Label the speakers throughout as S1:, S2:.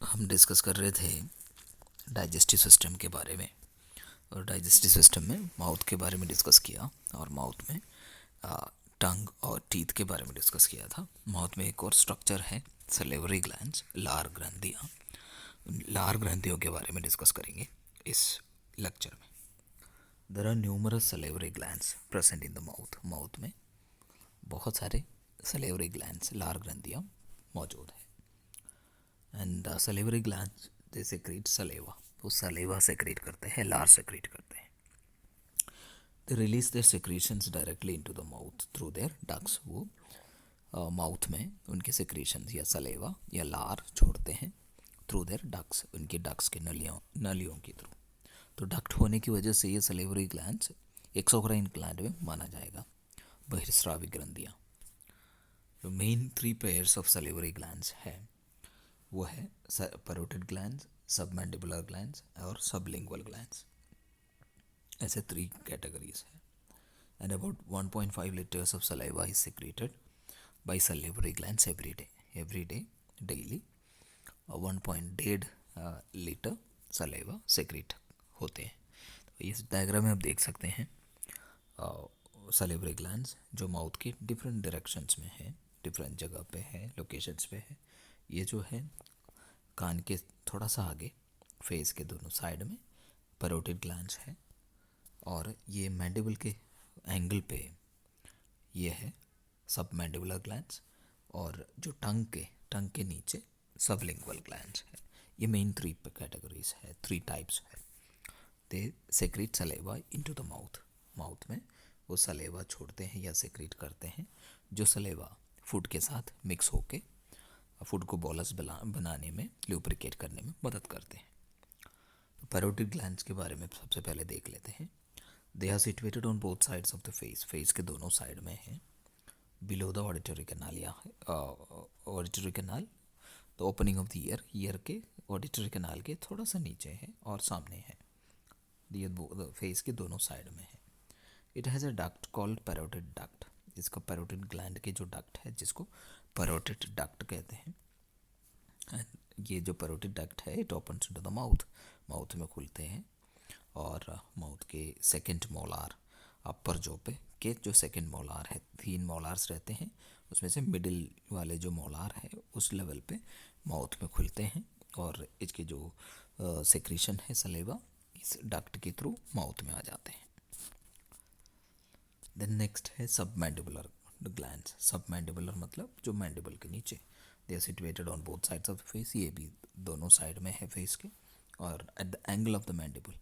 S1: हम डिस्कस कर रहे थे डाइजेस्टिव सिस्टम के बारे में। और डाइजेस्टिव सिस्टम में माउथ के बारे में डिस्कस किया और माउथ में टंग और टीथ के बारे में डिस्कस किया था। माउथ में एक और स्ट्रक्चर है सलेवरी ग्लैंड्स, लार ग्रंथियाँ। लार ग्रंथियों के बारे में डिस्कस करेंगे इस लेक्चर में। There are numerous salivary glands present in the mouth. Mouth में बहुत सारे सलेवरी ग्लैंड्स, लार ग्रंथियाँ मौजूद हैं। And salivary glands they secrete saliva, वो सलेवा सेक्रेट करते हैं, लार सेक्रेट करते हैं। They release their secretions directly into the mouth through their ducts. वो माउथ में उनके सेक्रेशंस या सलेवा या लार छोड़ते हैं थ्रू देयर डक्ट्स, उनके डक्ट्स के नलियों के थ्रू। तो डक्ट होने की वजह से ये सलेवरी ग्लैंड्स एक्सोक्राइन ग्लैंड में माना जाएगा, बहिर्स्रावी ग्रंथियाँ। जो main 3 pairs of salivary glands है वो है पैरोटिड ग्लैंड्स, सबमैंडिबुलर ग्लैंड्स और सबलिंगुअल ग्लैंड्स। ऐसे 3 कैटेगरीज है। And about 1.5 liters of saliva is secreted by salivary glands every day daily। 1.5 litre saliva secrete होते हैं। तो इस डायग्राम में आप देख सकते हैं सलेवरी ग्लैंड्स जो माउथ के डिफरेंट डायरेक्शंस में है, डिफरेंट जगह पे है, लोकेशंस पे है। ये जो है कान के थोड़ा सा आगे, फेस के दोनों साइड में पैरोटिड ग्लैंड्स है, और ये मैंडिबल के एंगल पे ये है सब मैंडिबुलर ग्लैंड्स, और जो टंग के नीचे सबलिंगुअल ग्लैंड्स है। ये मेन 3 कैटेगरीज है, 3 टाइप्स है। They secrete saliva into the mouth. Mouth में वो सलेवा छोड़ते हैं या सेक्रेट करते हैं, जो सलेवा फूड के साथ मिक्स होके फूड को बोलस बनाने में, ल्यूब्रिकेट करने में मदद करते हैं। तो पैरोटिड ग्लैंड्स के बारे में सबसे पहले देख लेते हैं। They are situated on both sides of the face. Face के दोनों साइड में है। बिलो द ऑडिटरी कैनाल या auditory canal, the opening of the ear के ऑडिटरी कैनाल के थोड़ा सा नीचे है और सामने है। ये फेस के दोनों साइड में है। It has a duct called parotid duct. इसका पैरोटिड ग्लैंड के जो डक्ट है जिसको पैरोटिड डक्ट कहते हैं। ये जो पैरोटिड डक्ट है it opens into the mouth. Mouth में खुलते हैं और माउथ के सेकंड मोलार, अपर जो पे के जो सेकंड मोलार है, 3 मोलार्स रहते हैं, उसमें से मिडिल वाले जो मोलार है उस लेवल पे माउथ में खुलते हैं, और इसके जो सेक्रेशन है सलेवा इस डक्ट के थ्रू माउथ में आ जाते हैं। देन नेक्स्ट है सब मैंडिबुलर ग्लैंड्स। सब मैंडिबुलर मतलब जो मैंडिबल के नीचे। They are situated on both sides of the face. ये भी दोनों साइड में है फेस के, और at the angle of the mandible,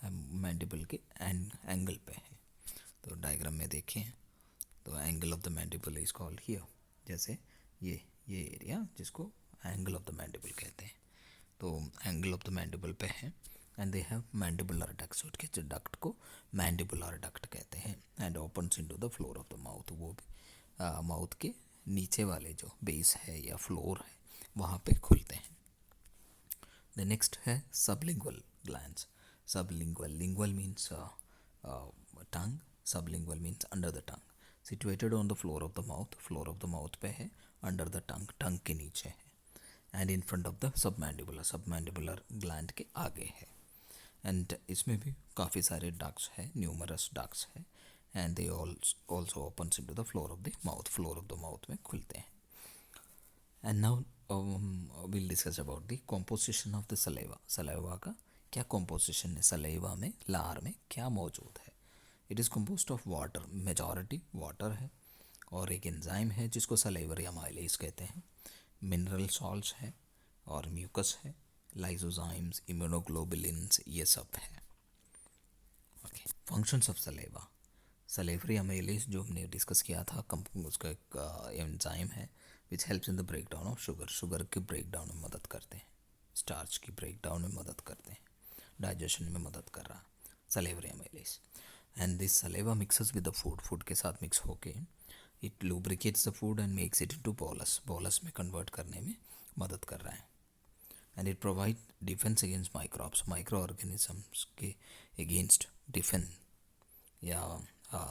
S1: mandible के एंगल पे है। तो डायग्राम में देखें तो angle of the mandible is called here. जैसे ये एरिया जिसको एंगल ऑफ द मैंडिबल कहते हैं, तो एंगल ऑफ द मैंडिबल पे है। And they have mandibular ducts. उसके जो डक्ट को मैंडिबुलर डक्ट कहते हैं। And opens into the floor of the mouth. वो भी माउथ के नीचे वाले जो बेस है या फ्लोर है वहाँ पे खुलते हैं। द नेक्स्ट है sublingual glands. Sublingual, lingual means tongue, sublingual means under the tongue. Situated on the floor of the mouth. Floor of the mouth पे है, अंडर द टंग, टंग के नीचे है, and in front of the submandibular, submandibular gland के आगे है। And इसमें भी काफ़ी सारे डक्ट्स है, न्यूमरस डक्ट्स है, and they also opens into the floor of the mouth. Floor of the mouth में खुलते हैं। And now will discuss about the composition of the saliva. Saliva का क्या कॉम्पोजिशन है, सलेवा में, लार में क्या मौजूद है। It is composed of water, majority water है, और एक एंजाइम है जिसको सलेवरी अमाइलेज कहते हैं। मिनरल सॉल्ट्स है और म्यूकस है, लाइसोजाइम्स, इम्यूनोग्लोबुलिन्स, ये सब है। Okay, functions of saliva. Salivary amylase जो हमने डिस्कस किया था, उसका एक एंजाइम है which helps in the breakdown of sugar. Sugar के ब्रेक डाउन में मदद करते हैं, स्टार्च की ब्रेक डाउन में मदद करते हैं, डाइजेशन में मदद कर रहा salivary amylase. And this saliva mixes with the food. Food के साथ मिक्स होके it lubricates the food and makes it into bolus. Bolus में कन्वर्ट करने में मदद कर रहा है। And it provide defence against microbes. Microorganisms के अगेंस्ट डिफेंस या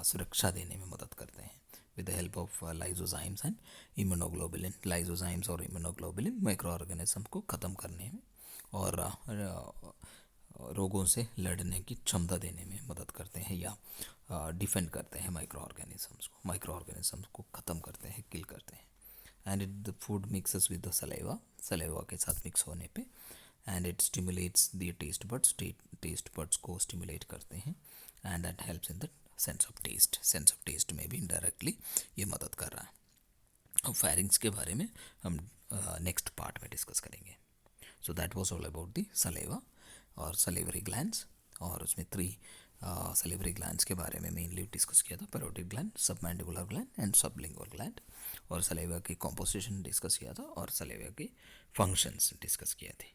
S1: सुरक्षा देने में मदद करते हैं। With the help of lysozymes and immunoglobulin. Lysozymes और इम्यूनोग्लोबुलिन माइक्रो ऑर्गेनिज्म को ख़त्म करने में और रोगों से लड़ने की क्षमता देने में मदद करते हैं या डिफेंड करते हैं माइक्रो ऑर्गेनिजम्स को ख़त्म करते हैं, किल करते हैं। And it the food mixes with the saliva के साथ मिक्स होने पे and it stimulates the taste buds को स्टिमुलेट करते हैं and that helps in the sense of taste में भी इनडायरेक्टली ये मदद कर रहा है। अब फेरिंग्स के बारे में हम नेक्स्ट पार्ट में डिस्कस करेंगे। So that was all about the saliva और सलेवरी ग्लैंड्स, और उसमें 3 सलेवरी ग्लैंड्स के बारे में मेनली डिस्कस किया था, parotid gland, submandibular gland and sublingual gland, और सलेवा की कॉम्पोजिशन डिस्कस किया था और सलेवा के फंक्शंस डिस्कस किए थे।